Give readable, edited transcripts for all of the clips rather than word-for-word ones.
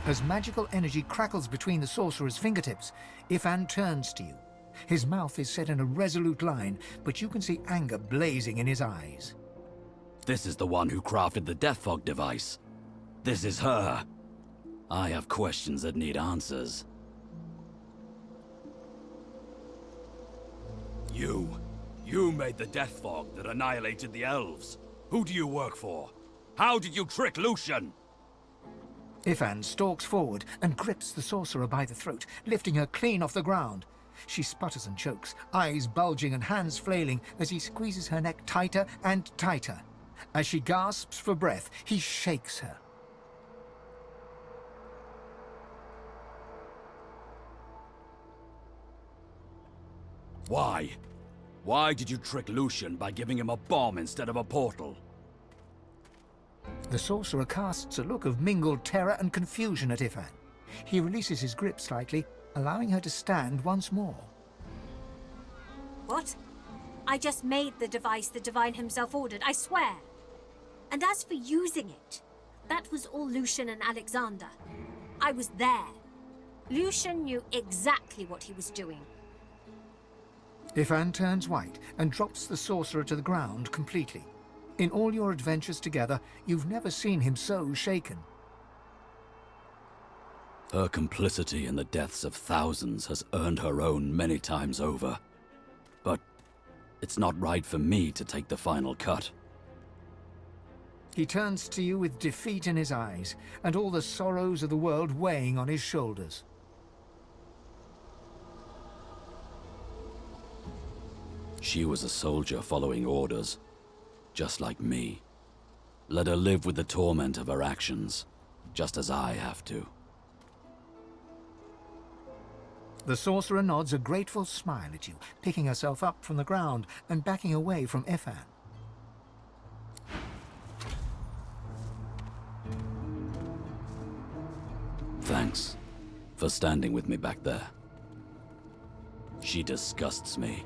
As magical energy crackles between the sorcerer's fingertips, Ifan turns to you. His mouth is set in a resolute line, but you can see anger blazing in his eyes. This is the one who crafted the Death Fog device. This is her. I have questions that need answers. You made the Death Fog that annihilated the elves. Who do you work for? How did you trick Lucian? Ifan stalks forward and grips the sorcerer by the throat, lifting her clean off the ground. She sputters and chokes, eyes bulging and hands flailing as he squeezes her neck tighter and tighter. As she gasps for breath, he shakes her. Why? Why did you trick Lucian by giving him a bomb instead of a portal? The sorcerer casts a look of mingled terror and confusion at Ifan. He releases his grip slightly, allowing her to stand once more. What? I just made the device the Divine himself ordered, I swear. And as for using it, that was all Lucian and Alexander. I was there. Lucian knew exactly what he was doing. Ifan turns white and drops the sorcerer to the ground completely. In all your adventures together, you've never seen him so shaken. Her complicity in the deaths of thousands has earned her own many times over. But it's not right for me to take the final cut. He turns to you with defeat in his eyes, and all the sorrows of the world weighing on his shoulders. She was a soldier following orders, just like me. Let her live with the torment of her actions, just as I have to. The sorcerer nods a grateful smile at you, picking herself up from the ground and backing away from Ifan. Thanks for standing with me back there. She disgusts me.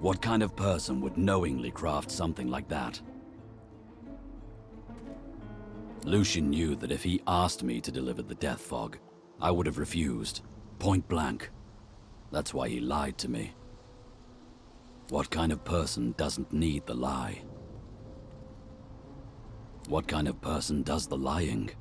What kind of person would knowingly craft something like that? Lucian knew that if he asked me to deliver the Death Fog, I would have refused, point blank. That's why he lied to me. What kind of person doesn't need the lie? What kind of person does the lying?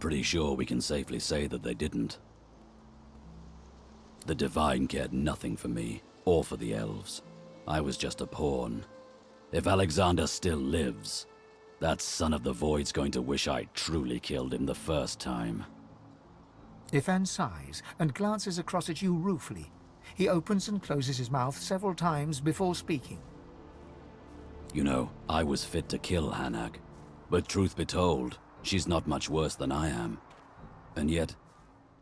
Pretty sure we can safely say that they didn't. The Divine cared nothing for me, or for the elves. I was just a pawn. If Alexander still lives, that son of the Void's going to wish I'd truly killed him the first time. Ifan sighs and glances across at you ruefully. He opens and closes his mouth several times before speaking. You know, I was fit to kill Hanag, but truth be told, she's not much worse than I am. And yet,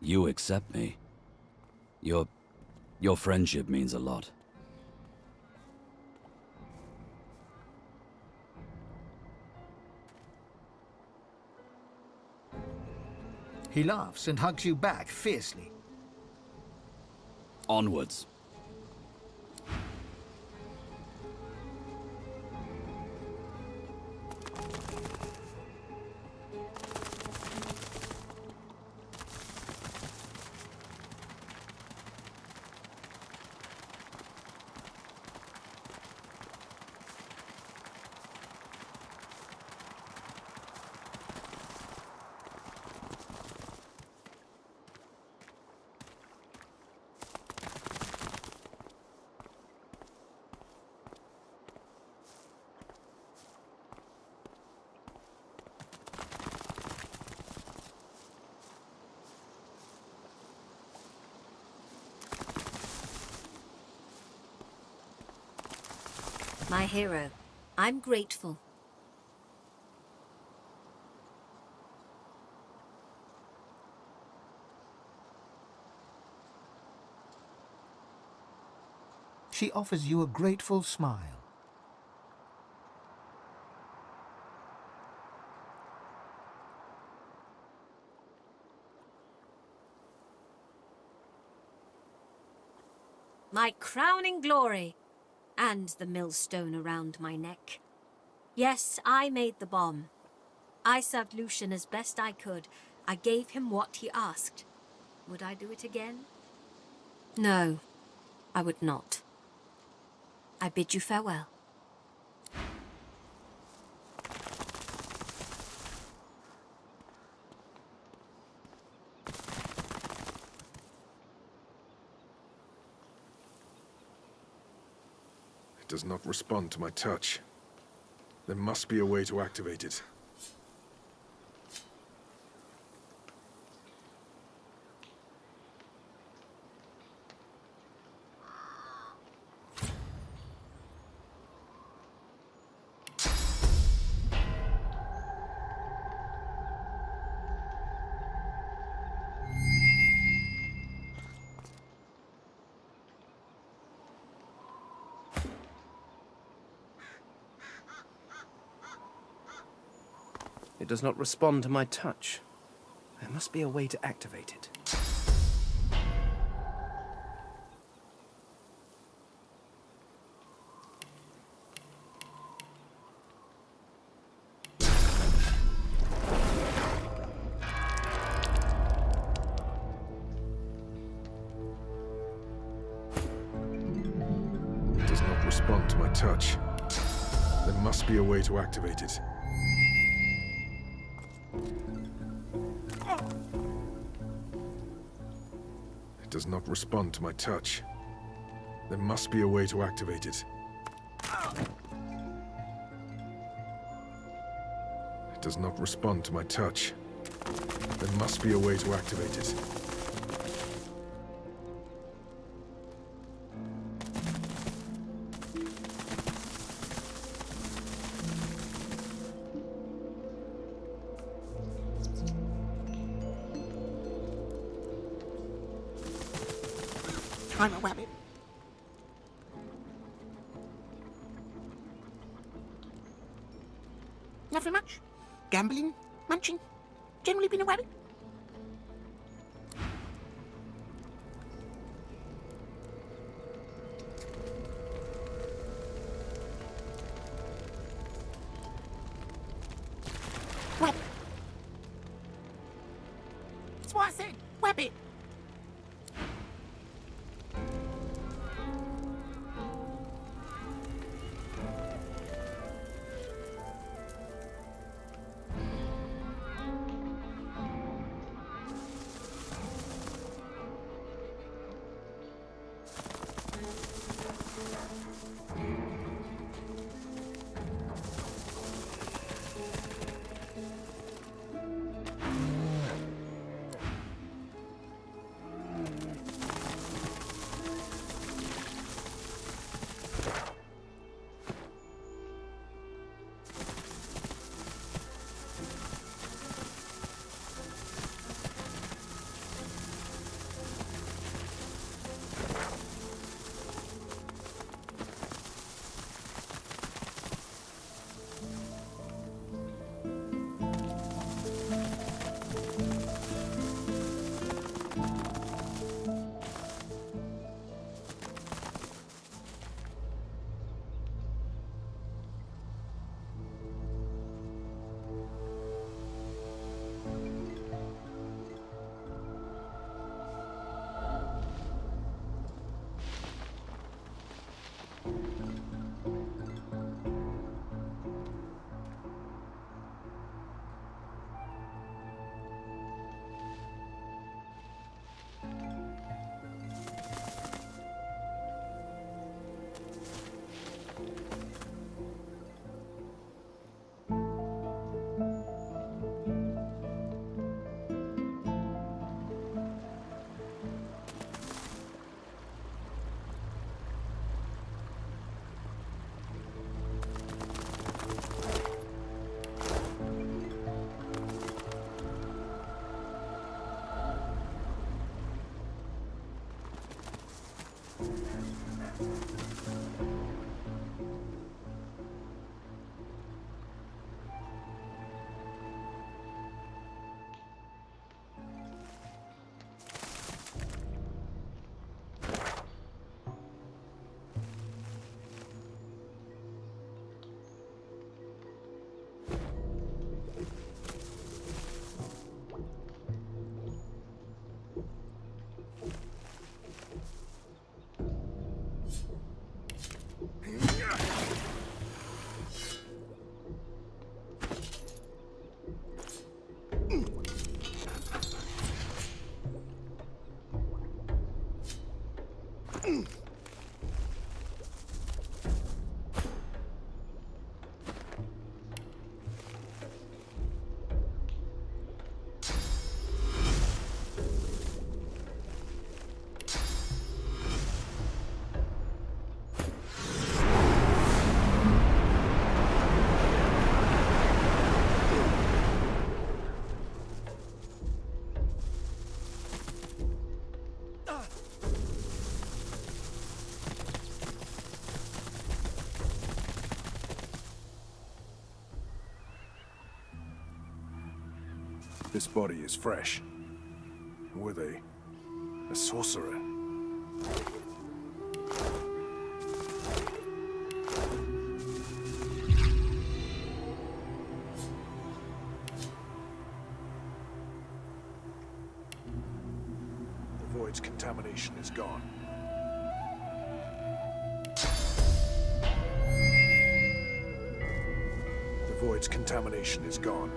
you accept me. Your friendship means a lot. He laughs and hugs you back fiercely. Onwards. My hero, I'm grateful. She offers you a grateful smile. My crowning glory, and the millstone around my neck. Yes, I made the bomb. I served Lucian as best I could. I gave him what he asked. Would I do it again? No, I would not. I bid you farewell. It does not respond to my touch. There must be a way to activate it. It does not respond to my touch. There must be a way to activate it. It does not respond to my touch. There must be a way to activate it. It does not respond to my touch. There must be a way to activate it. It does not respond to my touch. There must be a way to activate it. I'm a rabbit. Nothing much. Gambling, munching. Generally been a rabbit. Rabbit. That's what I said. Rabbit. This body is fresh. Were they a sorcerer? The void's contamination is gone. The void's contamination is gone.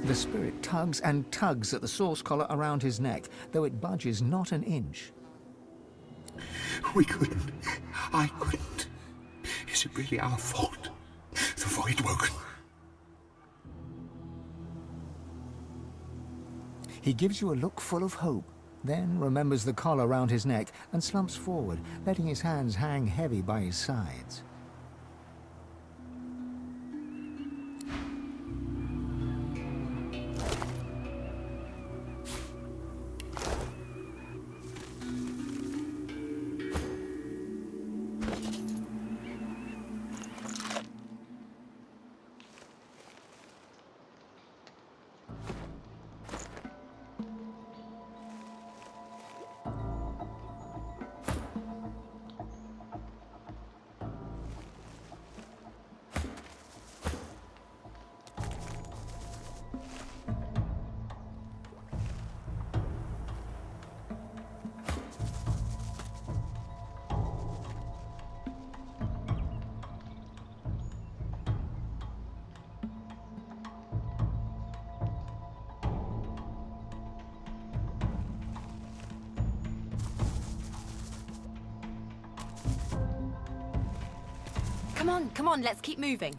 The spirit tugs and tugs at the source collar around his neck, though it budges not an inch. We couldn't. I couldn't. Is it really our fault? The void woken. He gives you a look full of hope, then remembers the collar round his neck and slumps forward, letting his hands hang heavy by his sides. Come on, let's keep moving.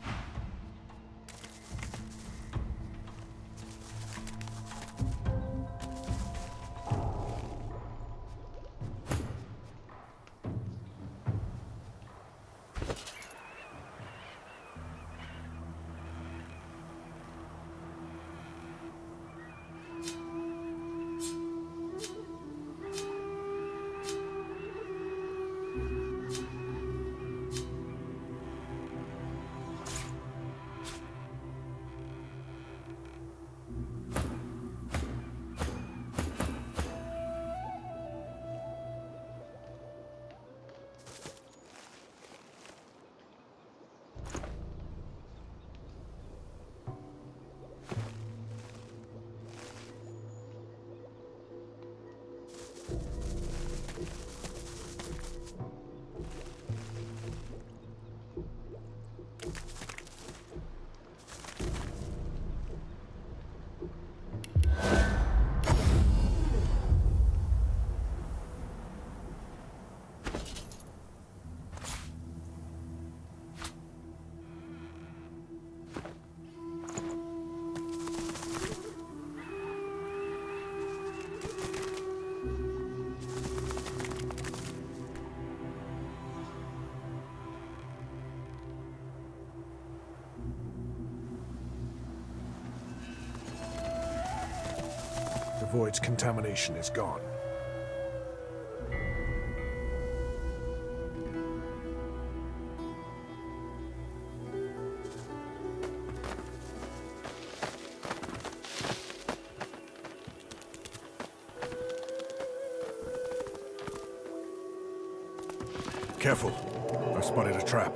void's contamination is gone. Careful. I've spotted a trap.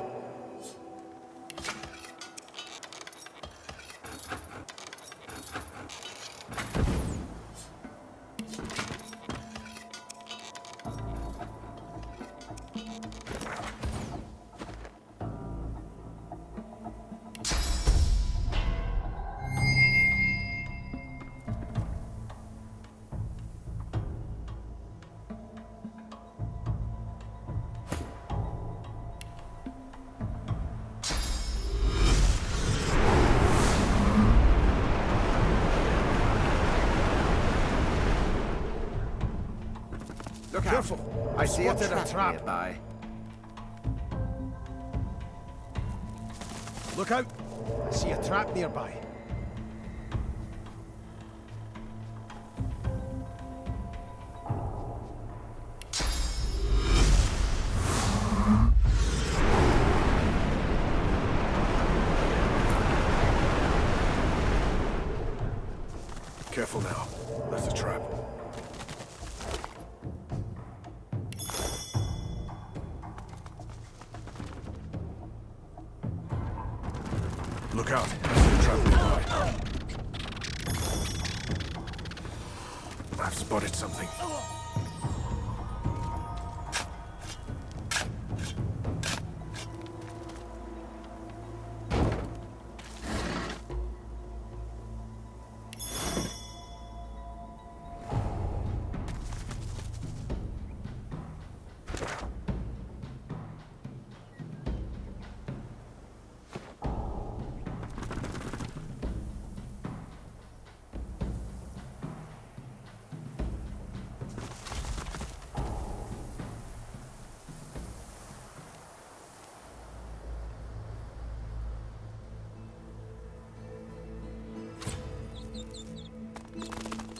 Look out! Careful! I see a Spotted trap nearby. Look out! I see a trap nearby. Careful now. That's a trap. Look out. There's a trap nearby. I've spotted something.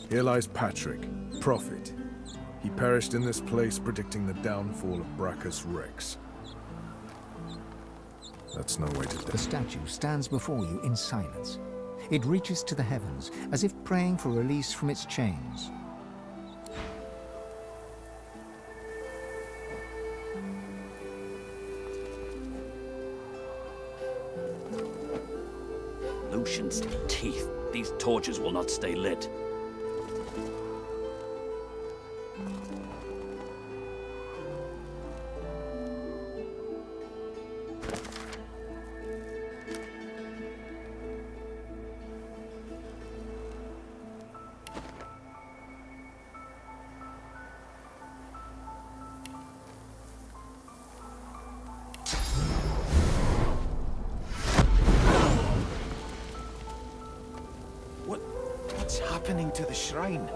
Here lies Patrick, Prophet. He perished in this place predicting the downfall of Bracchus Rex. That's no way to The die. statue stands before you in silence. It reaches to the heavens, as if praying for release from its chains. Lucian's teeth. These torches will not stay lit. What's happening to the shrine?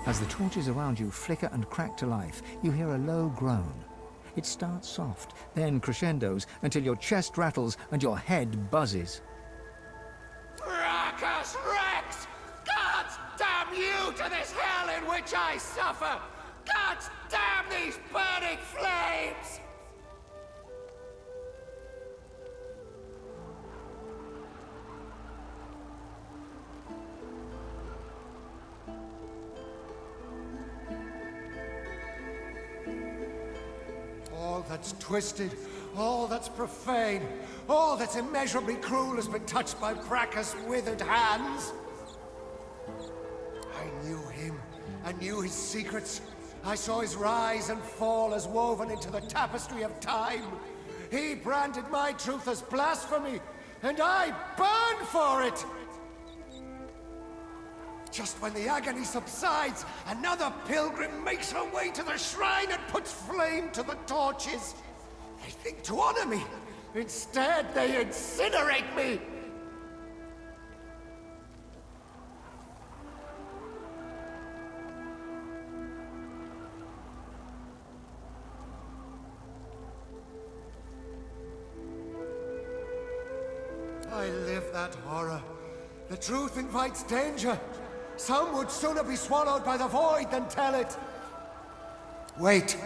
As the torches around you flicker and crack to life, you hear a low groan. It starts soft, then crescendos until your chest rattles and your head buzzes. Bracchus Rex! Gods damn you to this hell in which I suffer! Gods damn these burning flames! All that's twisted, all that's profane, all that's immeasurably cruel has been touched by Bracchus' withered hands. I knew him. I knew his secrets. I saw his rise and fall as woven into the tapestry of time. He branded my truth as blasphemy, and I burned for it! Just when the agony subsides, another pilgrim makes her way to the shrine and puts flame to the torches. They think to honor me. Instead, they incinerate me! I live that horror. The truth invites danger. Some would sooner be swallowed by the void than tell it. Wait.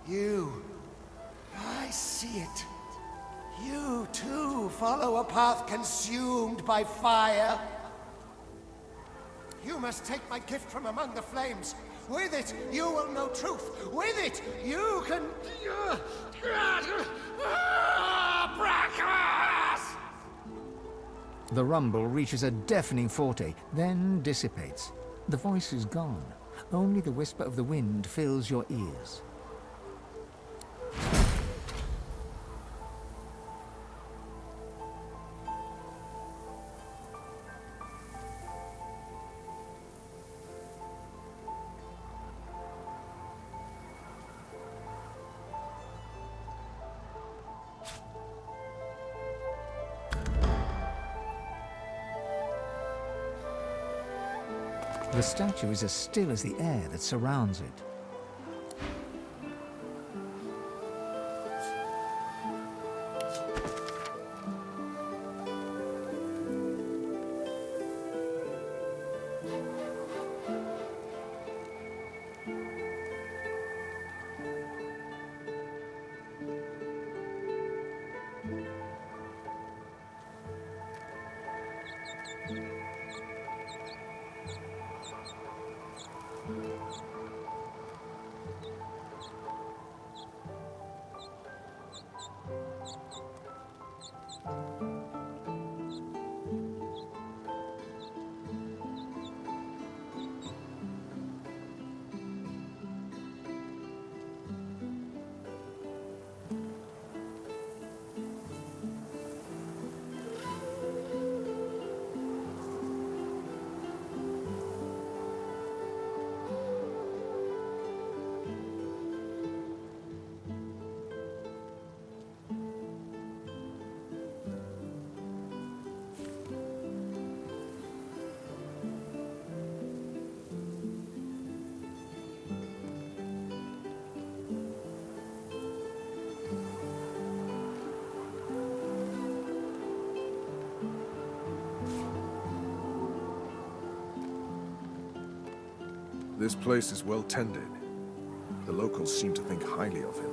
You. I see it. You, too, follow a path consumed by fire. You must take my gift from among the flames. With it, you will know truth. With it, you can... Brachus! The rumble reaches a deafening forte, then dissipates. The voice is gone. Only the whisper of the wind fills your ears. The statue is as still as the air that surrounds it. This place is well tended. The locals seem to think highly of him.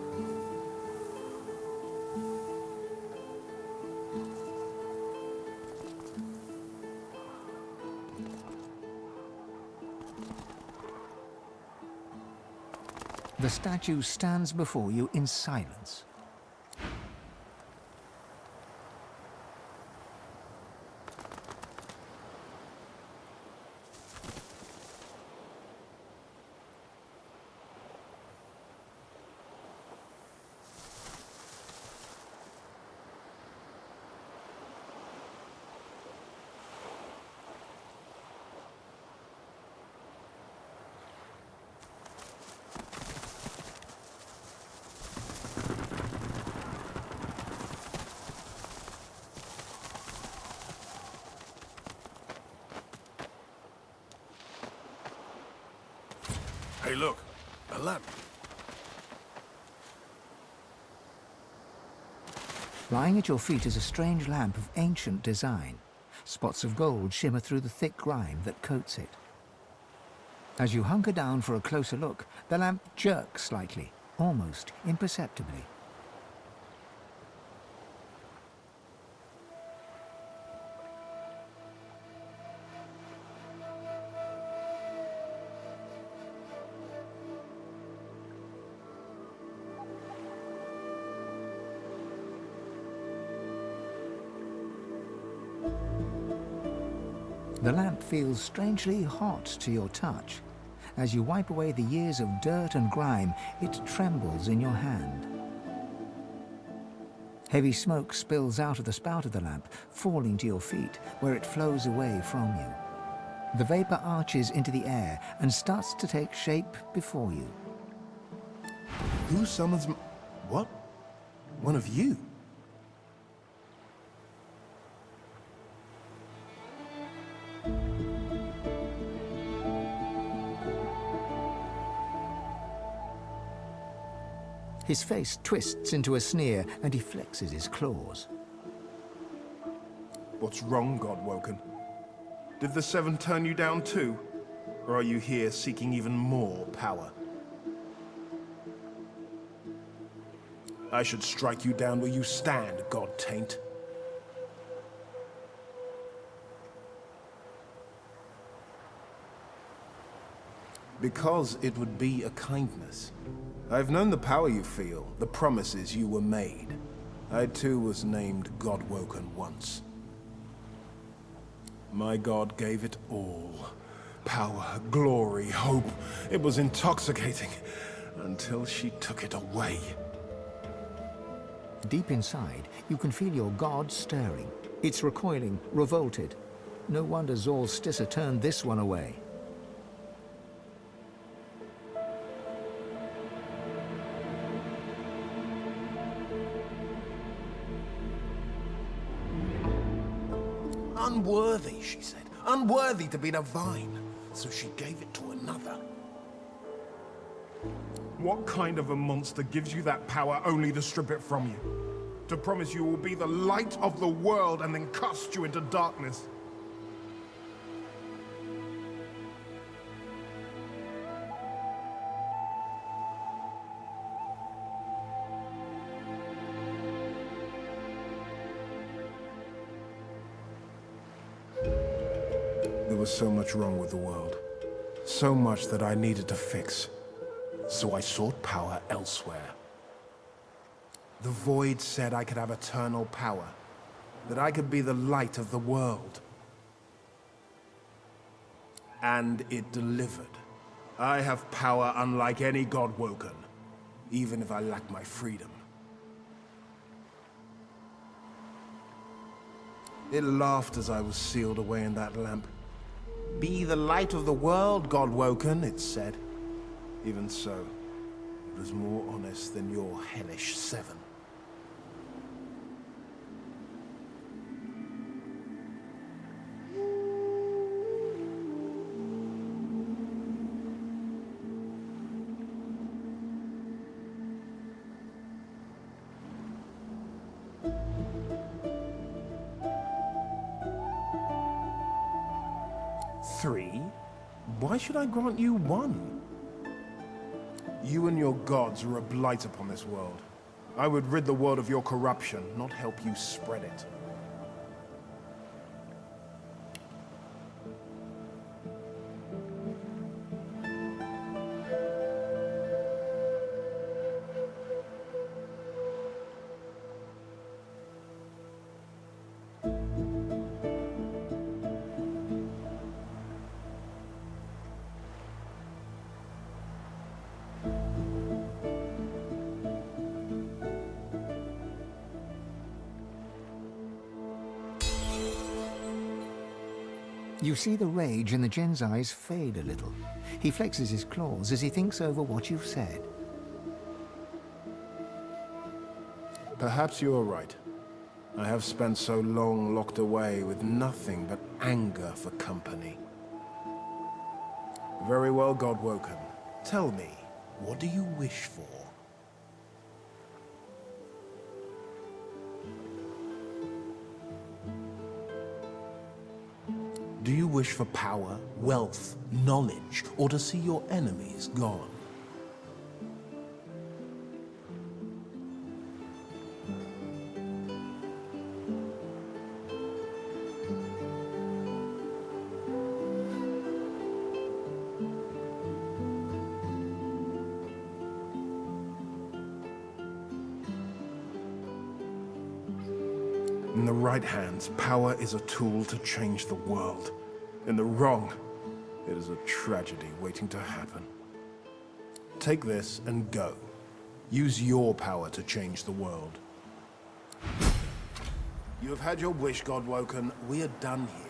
The statue stands before you in silence. Hey, look! A lamp! Lying at your feet is a strange lamp of ancient design. Spots of gold shimmer through the thick grime that coats it. As you hunker down for a closer look, the lamp jerks slightly, almost imperceptibly. The lamp feels strangely hot to your touch. As you wipe away the years of dirt and grime, it trembles in your hand. Heavy smoke spills out of the spout of the lamp, falling to your feet, where it flows away from you. The vapor arches into the air and starts to take shape before you. Who summons what? One of you? His face twists into a sneer and he flexes his claws. What's wrong, Godwoken? Did the Seven turn you down too? Or are you here seeking even more power? I should strike you down where you stand, God Taint. Because it would be a kindness. I've known the power you feel, the promises you were made. I too was named Godwoken once. My god gave it all. Power, glory, hope. It was intoxicating. Until she took it away. Deep inside, you can feel your god stirring. It's recoiling, revolted. No wonder Zor's Stissa turned this one away. Unworthy, she said. Unworthy to be divine. So she gave it to another. What kind of a monster gives you that power only to strip it from you? To promise you will be the light of the world and then cast you into darkness? There was so much wrong with the world. So much that I needed to fix. So I sought power elsewhere. The Void said I could have eternal power. That I could be the light of the world. And it delivered. I have power unlike any Godwoken. Even if I lack my freedom. It laughed as I was sealed away in that lamp. Be the light of the world, Godwoken, it said. Even so, it was more honest than your hellish Seven. Three? Why should I grant you one? You and your gods are a blight upon this world. I would rid the world of your corruption, not help you spread it. You see the rage in the Djinn's eyes fade a little. He flexes his claws as he thinks over what you've said. Perhaps you're right. I have spent so long locked away with nothing but anger for company. Very well, Godwoken. Tell me, what do you wish for? Do you wish for power, wealth, knowledge, or to see your enemies gone? In the right hands, power is a tool to change the world. In the wrong, it is a tragedy waiting to happen. Take this and go. Use your power to change the world. You have had your wish, Godwoken. We are done here.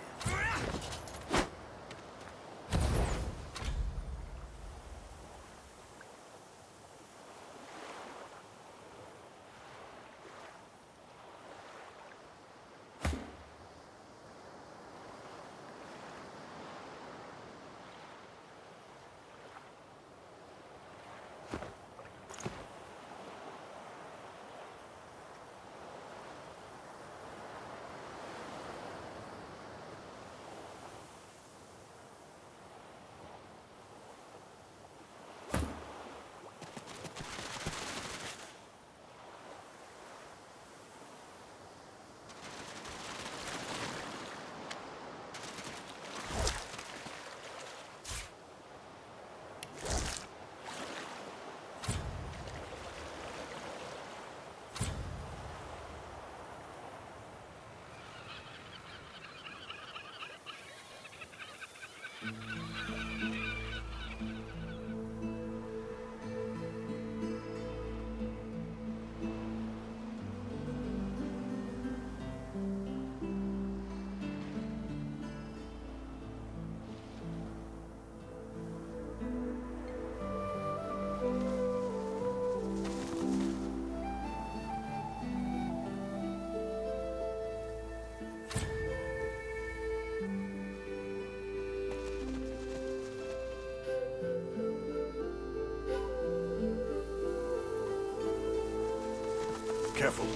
Careful.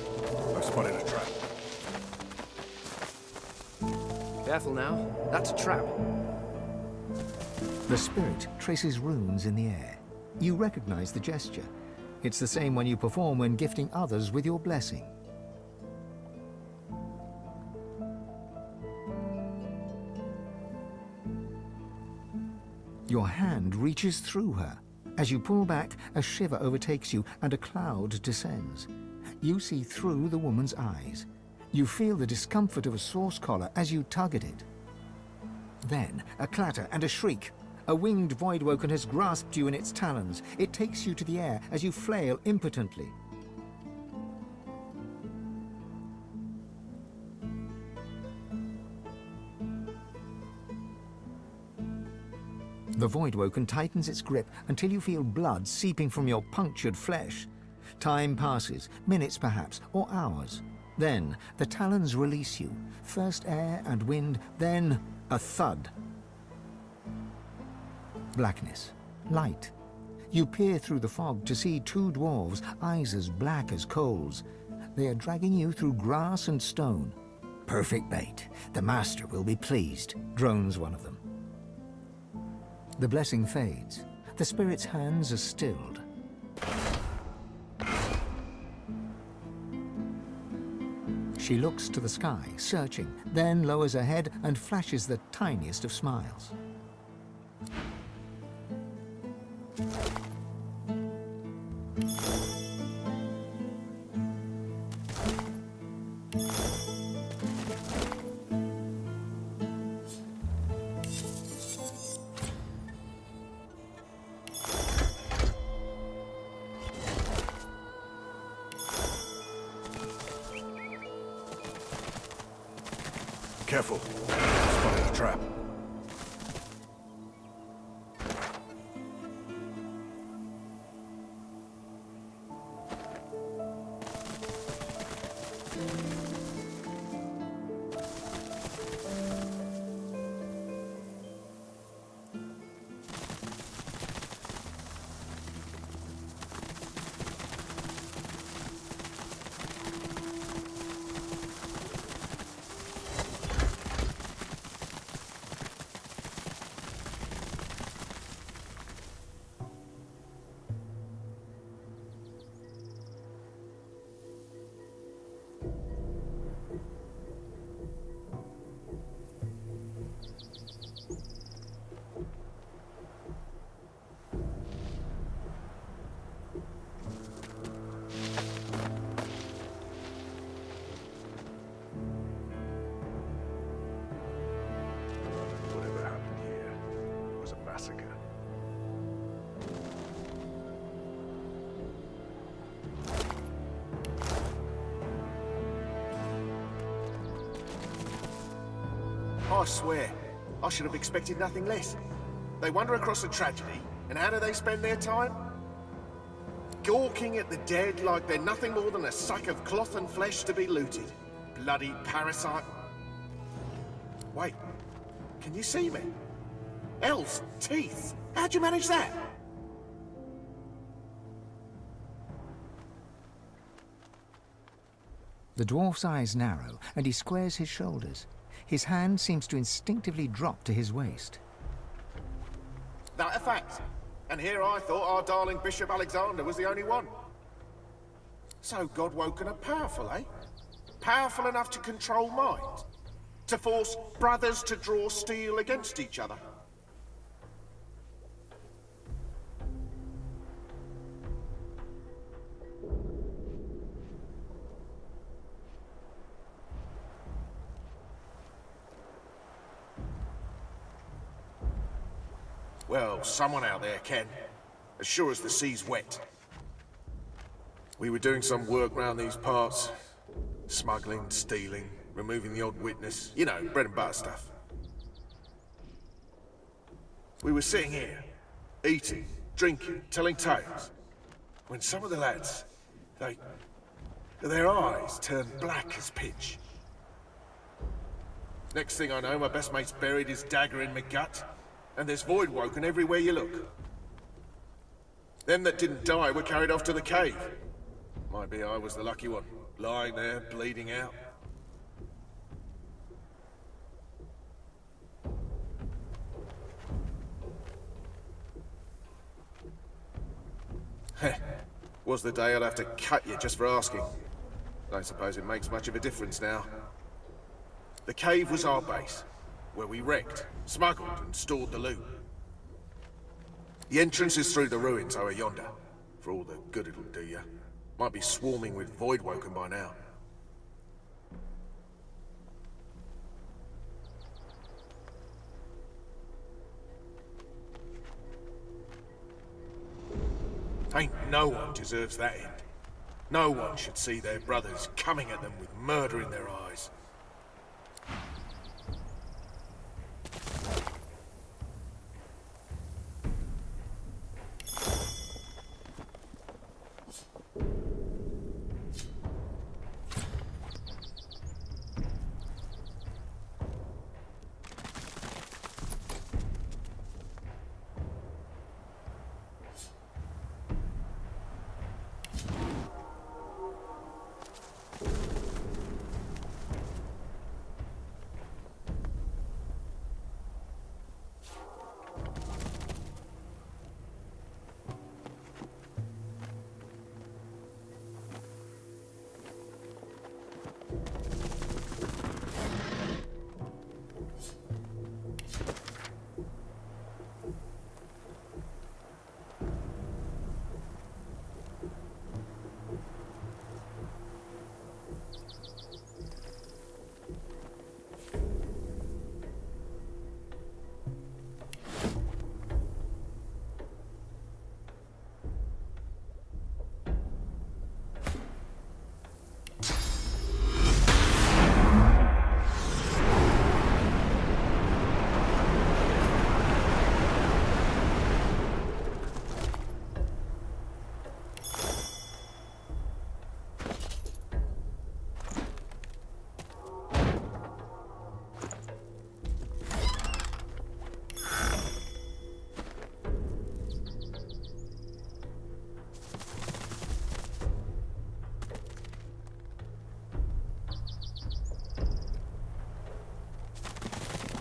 I've spotted a trap. Careful now. That's a trap. The spirit traces runes in the air. You recognize the gesture. It's the same one you perform when gifting others with your blessing. Your hand reaches through her. As you pull back, a shiver overtakes you and a cloud descends. You see through the woman's eyes. You feel the discomfort of a source collar as you tug at it. Then, a clatter and a shriek. A winged Voidwoken has grasped you in its talons. It takes you to the air as you flail impotently. The Voidwoken tightens its grip until you feel blood seeping from your punctured flesh. Time passes, minutes perhaps, or hours. Then, the talons release you. First air and wind, then a thud. Blackness. Light. You peer through the fog to see two dwarves, eyes as black as coals. They are dragging you through grass and stone. Perfect bait. The master will be pleased, drones one of them. The blessing fades. The spirit's hands are stilled. She looks to the sky, searching, then lowers her head and flashes the tiniest of smiles. Careful. Spotted a trap. I swear, I should have expected nothing less. They wander across a tragedy, and how do they spend their time? Gawking at the dead like they're nothing more than a sack of cloth and flesh to be looted. Bloody parasite. Wait, can you see me? Elves, teeth. How'd you manage that? The dwarf's eyes narrow, and he squares his shoulders. His hand seems to instinctively drop to his waist. That a fact. And here I thought our darling Bishop Alexander was the only one. So Godwoken are powerful, eh? Powerful enough to control mind? To force brothers to draw steel against each other? Well, someone out there can. As sure as the sea's wet. We were doing some work round these parts. Smuggling, stealing, removing the odd witness. You know, bread and butter stuff. We were sitting here, eating, drinking, telling tales, when some of the lads, their eyes turned black as pitch. Next thing I know, my best mate's buried his dagger in my gut, and there's void woken everywhere you look. Them that didn't die were carried off to the cave. Might be I was the lucky one, lying there, bleeding out. Heh, was the day I'd have to cut you just for asking. Don't suppose it makes much of a difference now. The cave was our base, where we wrecked, smuggled and stored the loot. The entrance is through the ruins over yonder, for all the good it'll do you. Might be swarming with void woken by now. Ain't no one deserves that end. No one should see their brothers coming at them with murder in their eyes.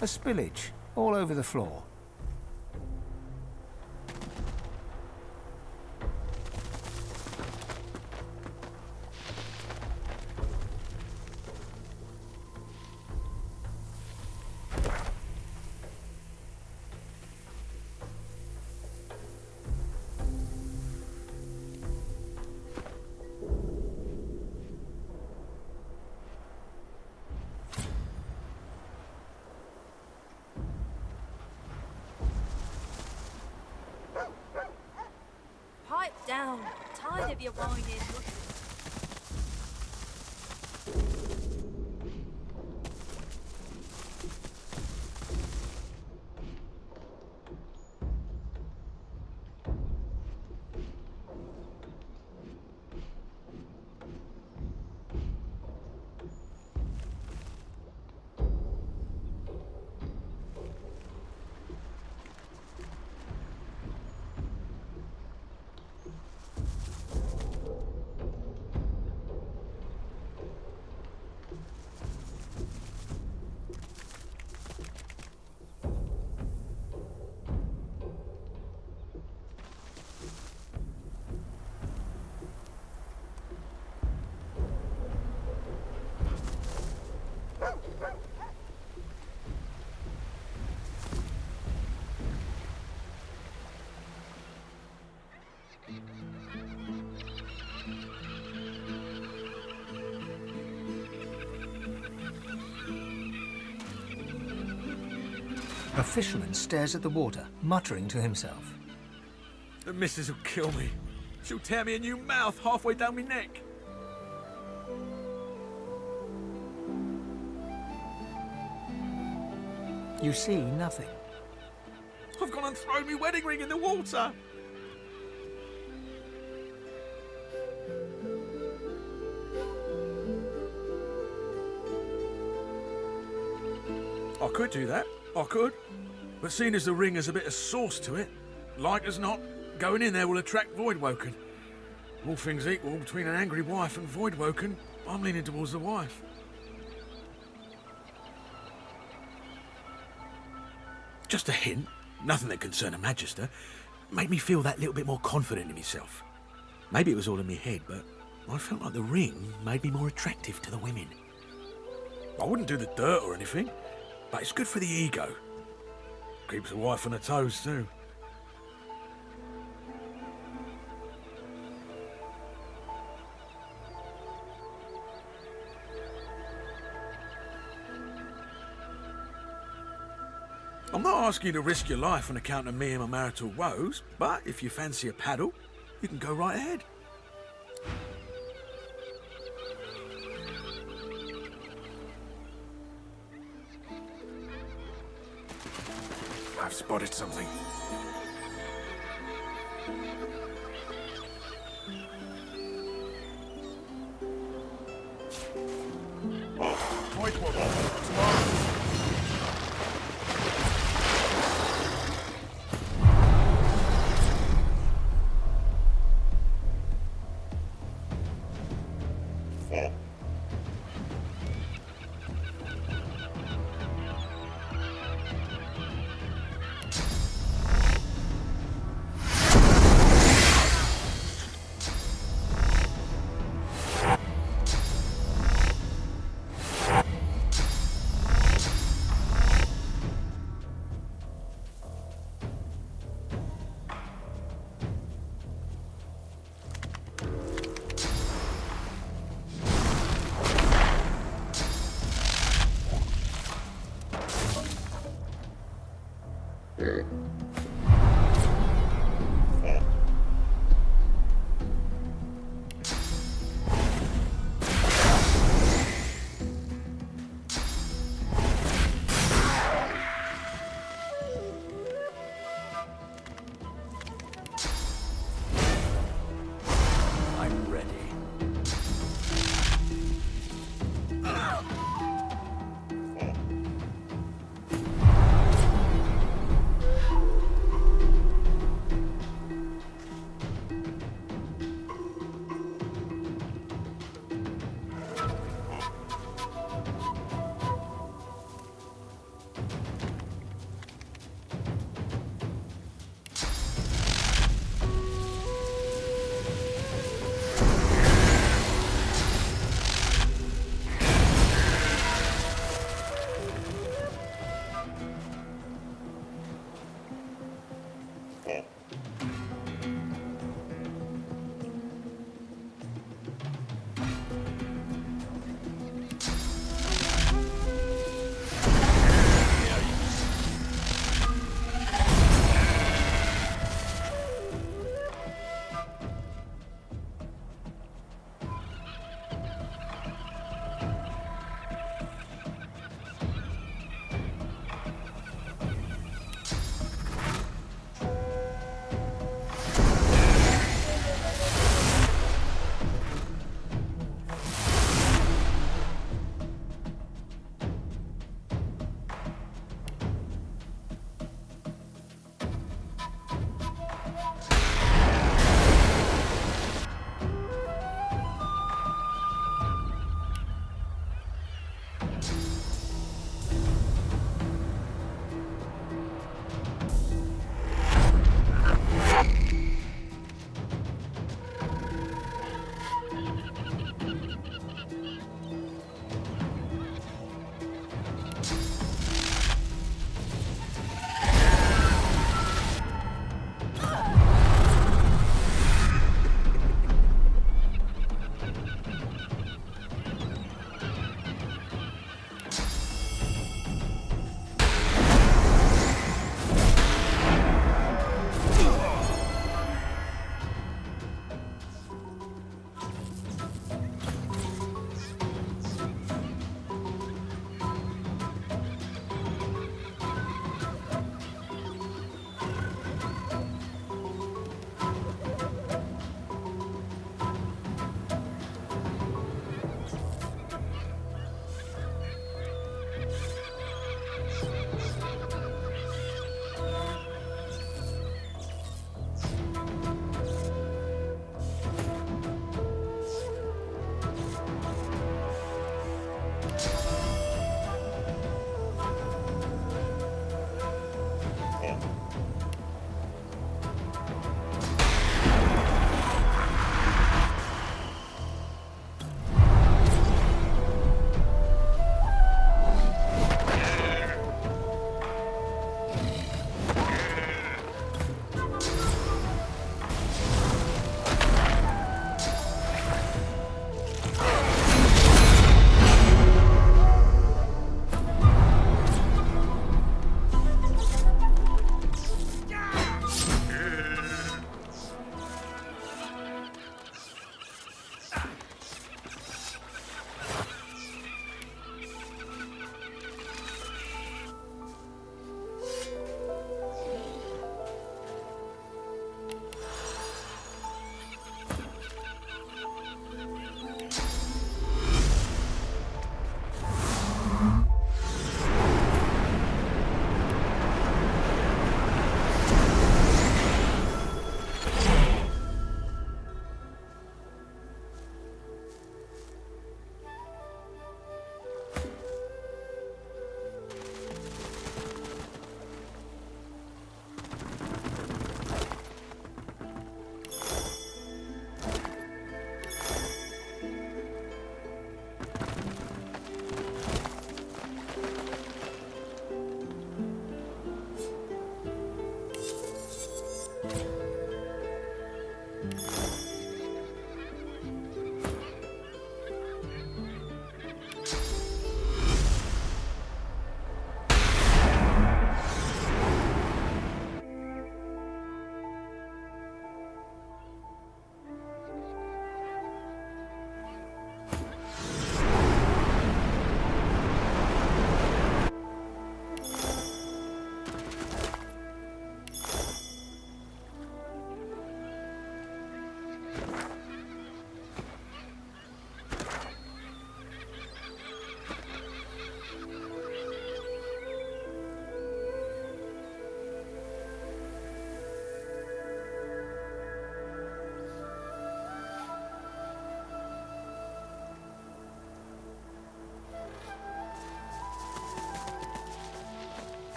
A spillage all over the floor. Down. Tired of your whining. A fisherman stares at the water, muttering to himself. The missus will kill me. She'll tear me a new mouth halfway down my neck. You see nothing. I've gone and thrown my wedding ring in the water. I could do that. I could. But seeing as the ring has a bit of sauce to it, like as not, going in there will attract Voidwoken. All things equal, between an angry wife and Voidwoken, I'm leaning towards the wife. Just a hint, nothing that concerned a Magister, made me feel that little bit more confident in myself. Maybe it was all in my head, but I felt like the ring made me more attractive to the women. I wouldn't do the dirt or anything, but it's good for the ego. Keeps the wife on her toes too. I'm not asking you to risk your life on account of me and my marital woes, but if you fancy a paddle, you can go right ahead. I've spotted something.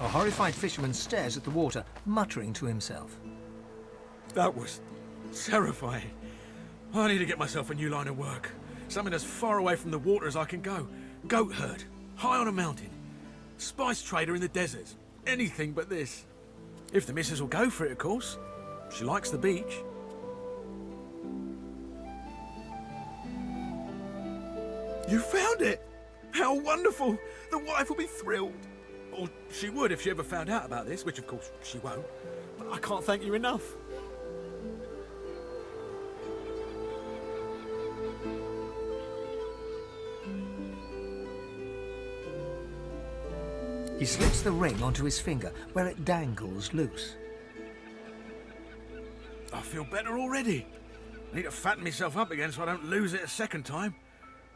A horrified fisherman stares at the water, muttering to himself. That was terrifying. I need to get myself a new line of work. Something as far away from the water as I can go. Goat herd, high on a mountain. Spice trader in the deserts. Anything but this. If the missus will go for it, of course. She likes the beach. You found it! How wonderful! The wife will be thrilled. Or she would if she ever found out about this, which of course she won't. But I can't thank you enough. He slips the ring onto his finger, where it dangles loose. I feel better already. I need to fatten myself up again so I don't lose it a second time.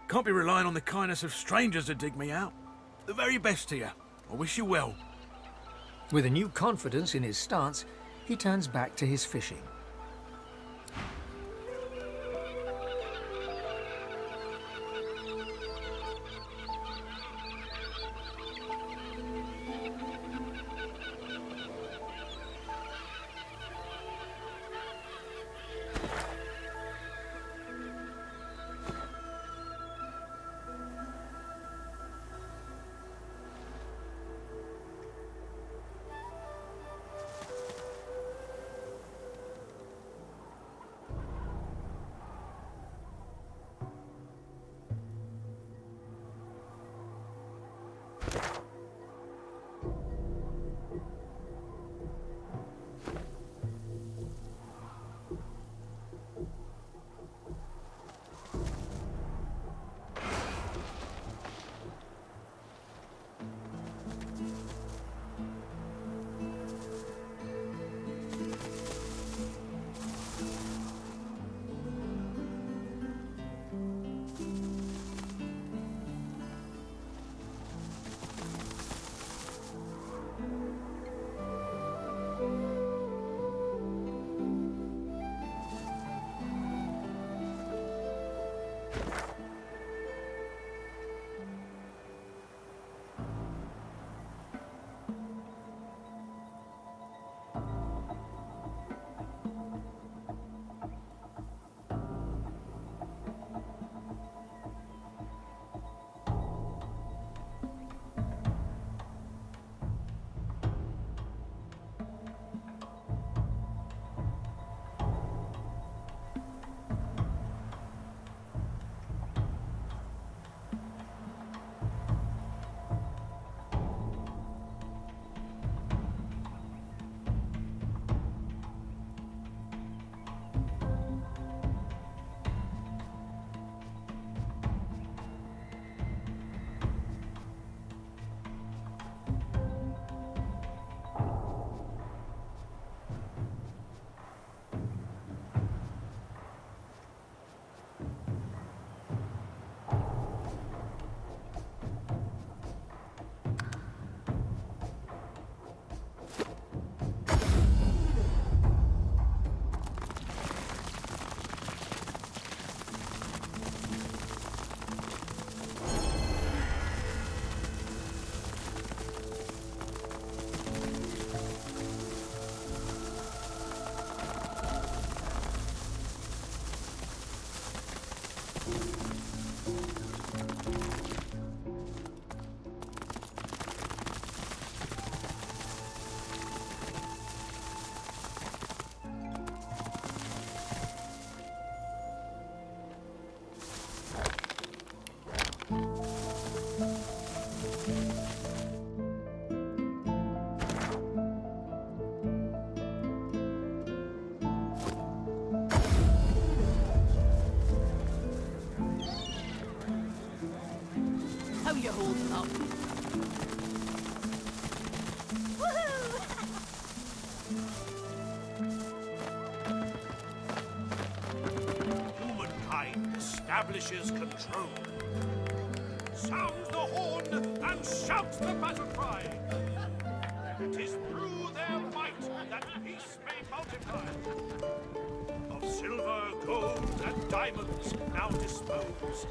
Can't be relying on the kindness of strangers to dig me out. The very best to you. I wish you well. With a new confidence in his stance, he turns back to his fishing. How you holding up? Humankind establishes control. Sound the horn and shout the battle cry. It is through their might that peace may multiply. Of silver, gold, and diamonds now dispose.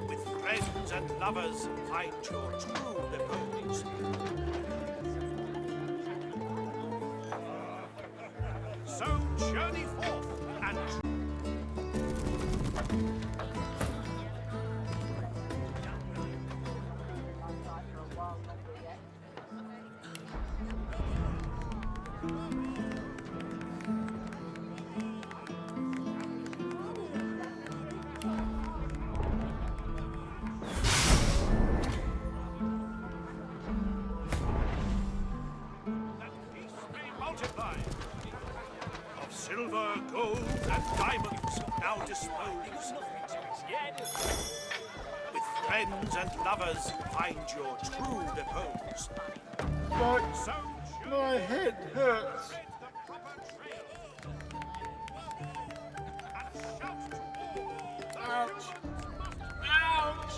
With friends and lovers find your true repose. So journey forth and silver, gold, and diamonds now dispose. With friends and lovers find your true repose. My head hurts. Ouch! Ouch!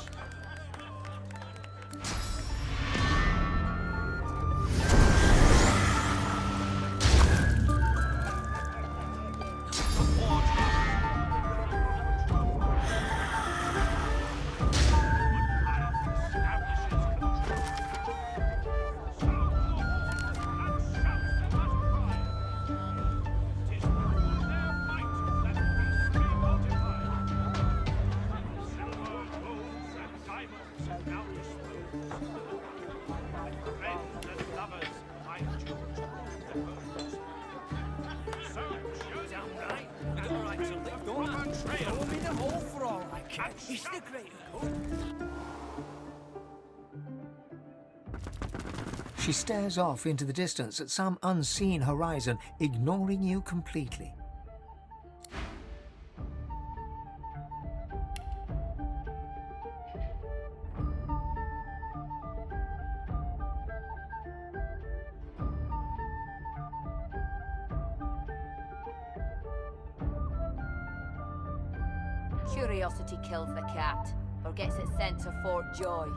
She stares off into the distance at some unseen horizon, ignoring you completely. Curiosity kills the cat, or gets it sent to Fort Joy.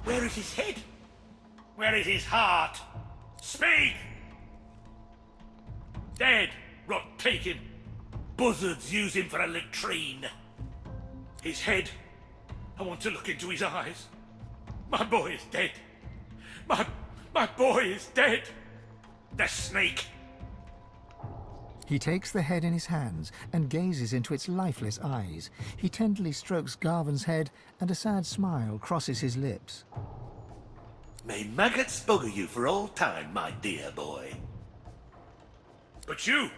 Where is his head? Where is his heart? Speak! Dead. Rot take him. Buzzards use him for a latrine. His head. I want to look into his eyes. My boy is dead. My boy is dead. The snake. He takes the head in his hands and gazes into its lifeless eyes. He tenderly strokes Garvin's head, and a sad smile crosses his lips. May maggots bugger you for all time, my dear boy. But you!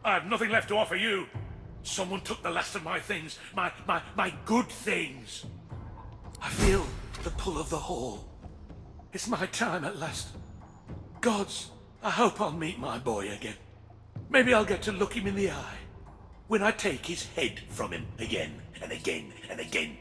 I have nothing left to offer you. Someone took the last of my things, my good things. I feel the pull of the Hall. It's my time at last. Gods, I hope I'll meet my boy again. Maybe I'll get to look him in the eye when I take his head from him again and again and again.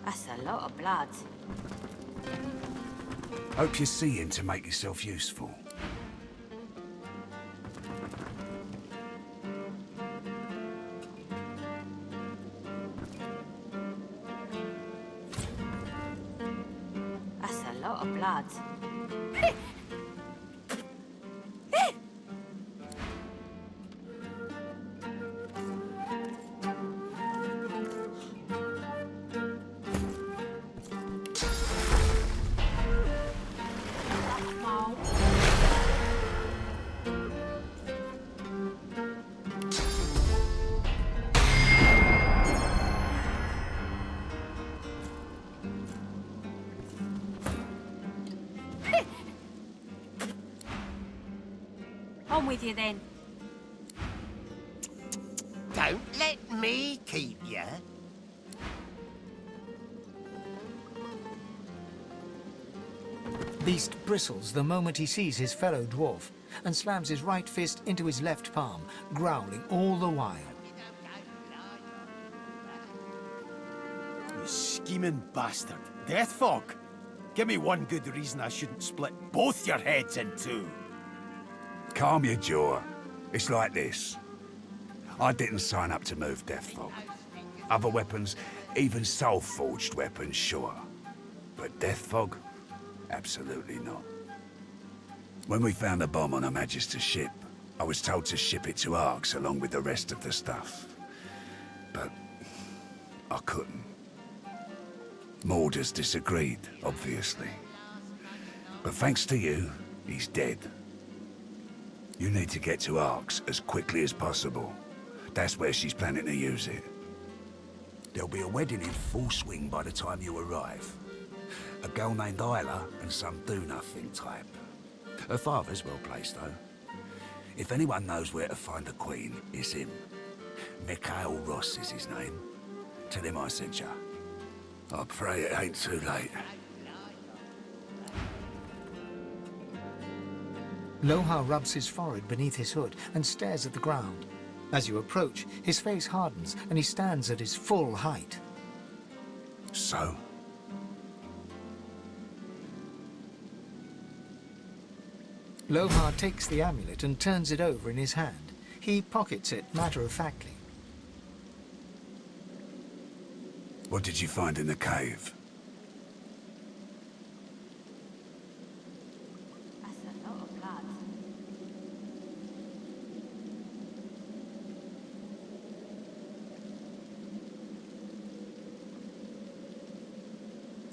That's a lot of blood. Hope you see him to make yourself useful. That's a lot of blood. On with you then. Don't let me keep you. Beast bristles the moment he sees his fellow dwarf and slams his right fist into his left palm, growling all the while. You scheming bastard. Death fog. Give me one good reason I shouldn't split both your heads in two. Calm your jaw. It's like this. I didn't sign up to move Deathfog. Other weapons, even soul-forged weapons, sure. But Deathfog? Absolutely not. When we found the bomb on a Magister ship, I was told to ship it to Arx along with the rest of the stuff. But I couldn't. Morders disagreed, obviously. But thanks to you, he's dead. You need to get to Arx as quickly as possible. That's where she's planning to use it. There'll be a wedding in full swing by the time you arrive. A girl named Isla and some do-nothing type. Her father's well placed, though. If anyone knows where to find the Queen, it's him. Mikhail Ross is his name. Tell him I sent you. I pray it ain't too late. Loha rubs his forehead beneath his hood and stares at the ground. As you approach, his face hardens and he stands at his full height. So? Loha takes the amulet and turns it over in his hand. He pockets it matter-of-factly. What did you find in the cave?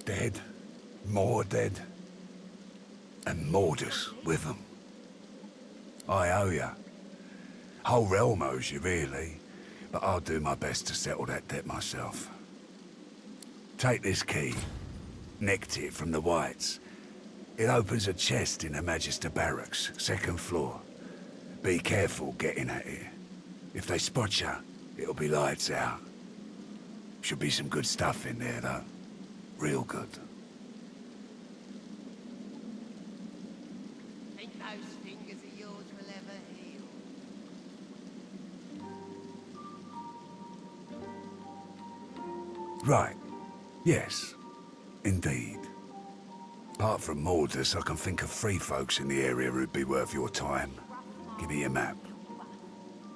Dead, more dead, and Mordus with them. I owe you. Whole realm owes you, really, but I'll do my best to settle that debt myself. Take this key. Nicked it from the Whites. It opens a chest in the Magister Barracks, 2nd floor. Be careful getting at it. If they spot you, it'll be lights out. Should be some good stuff in there, though. Real good. Think those fingers of yours will ever heal? Right. Yes. Indeed. Apart from Mordus, I can think of 3 folks in the area who'd be worth your time. Give me a map.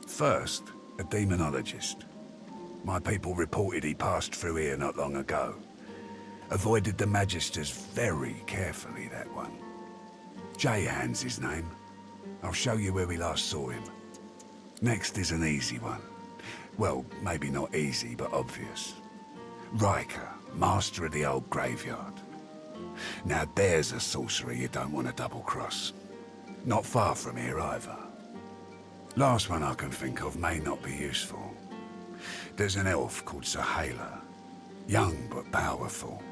First, a demonologist. My people reported he passed through here not long ago. Avoided the Magisters very carefully, that one. Jayhan's his name. I'll show you where we last saw him. Next is an easy one. Well, maybe not easy, but obvious. Riker, master of the old graveyard. Now there's a sorcerer you don't want to double-cross. Not far from here either. Last one I can think of may not be useful. There's an elf called Sir Lora. Young but powerful.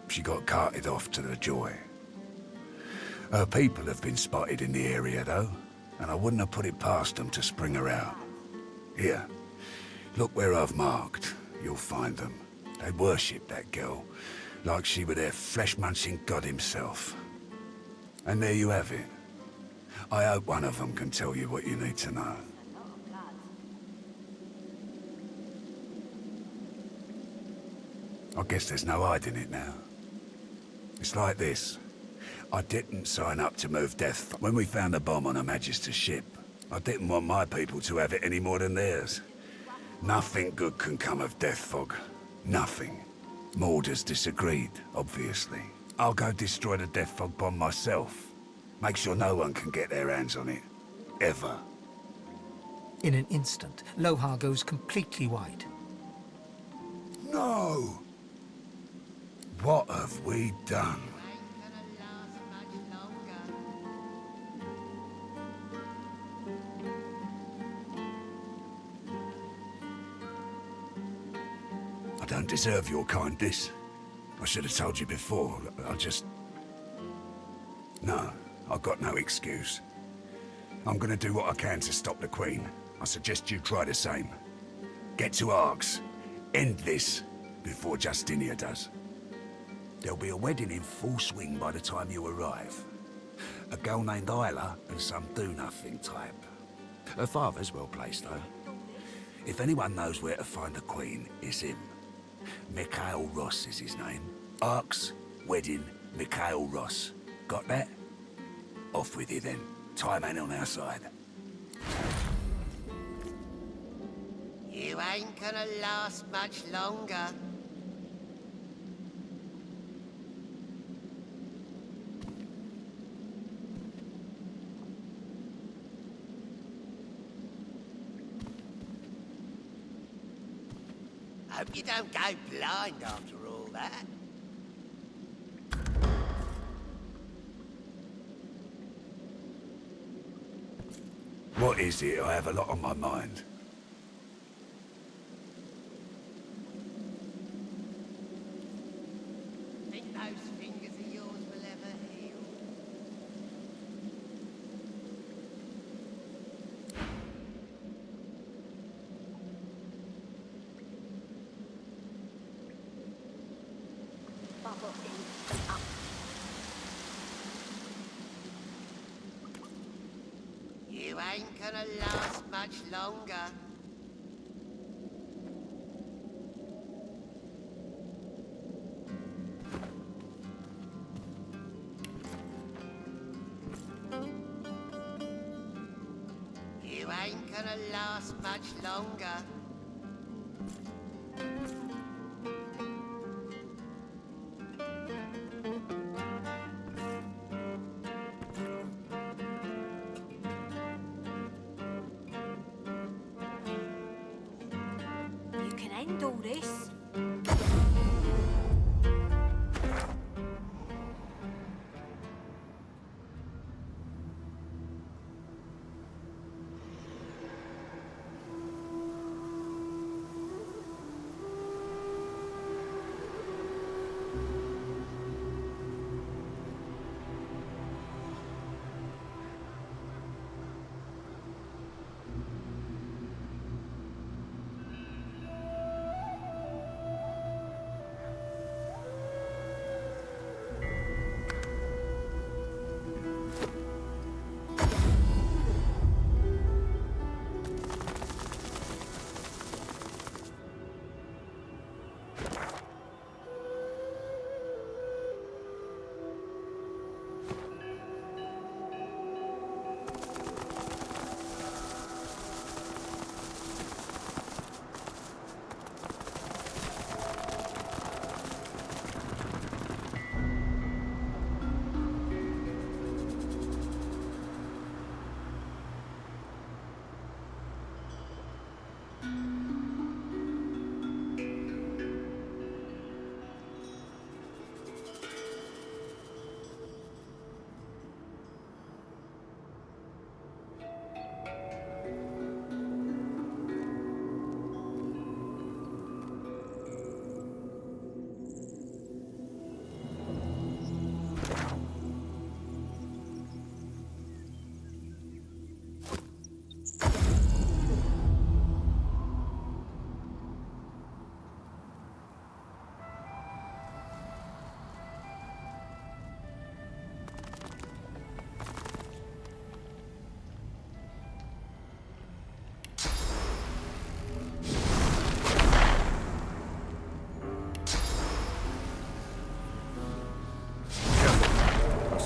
She got carted off to the Joy. Her people have been spotted in the area though, and I wouldn't have put it past them to spring her out. Here, look where I've marked. You'll find them. They worship that girl, like she were their flesh-munching god himself. And there you have it. I hope one of them can tell you what you need to know. I guess there's no hiding it now. It's like this. I didn't sign up to move death. When we found the bomb on a Magister's ship, I didn't want my people to have it any more than theirs. Nothing good can come of death fog. Nothing. Mordus disagreed, obviously. I'll go destroy the death fog bomb myself. Make sure no one can get their hands on it. Ever. In an instant, Lohar goes completely white. No! What have we done? I don't deserve your kindness. I should have told you before. I just... No, I've got no excuse. I'm gonna do what I can to stop the Queen. I suggest you try the same. Get to Arx. End this before Justinia does. There'll be a wedding in full swing by the time you arrive. A girl named Isla and some do-nothing type. Her father's well placed, though. If anyone knows where to find the Queen, it's him. Mikhail Ross is his name. Arx, wedding, Mikhail Ross. Got that? Off with you then. Time ain't on our side. You ain't gonna last much longer. Hope you don't go blind after all that. What is it? I have a lot on my mind. Think those fingers of yours will ever heal? Bubble in up. You ain't gonna last much longer. You ain't gonna last much longer. You can end all this.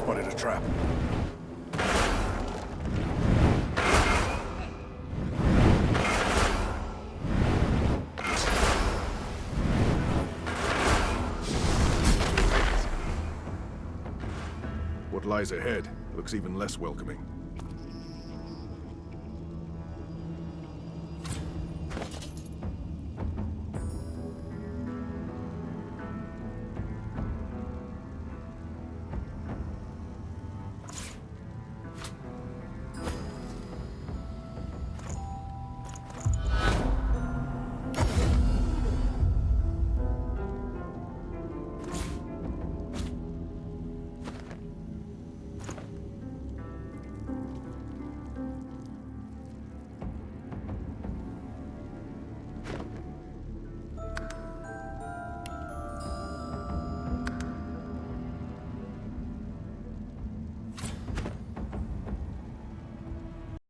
spotted a trap. What lies ahead looks even less welcoming.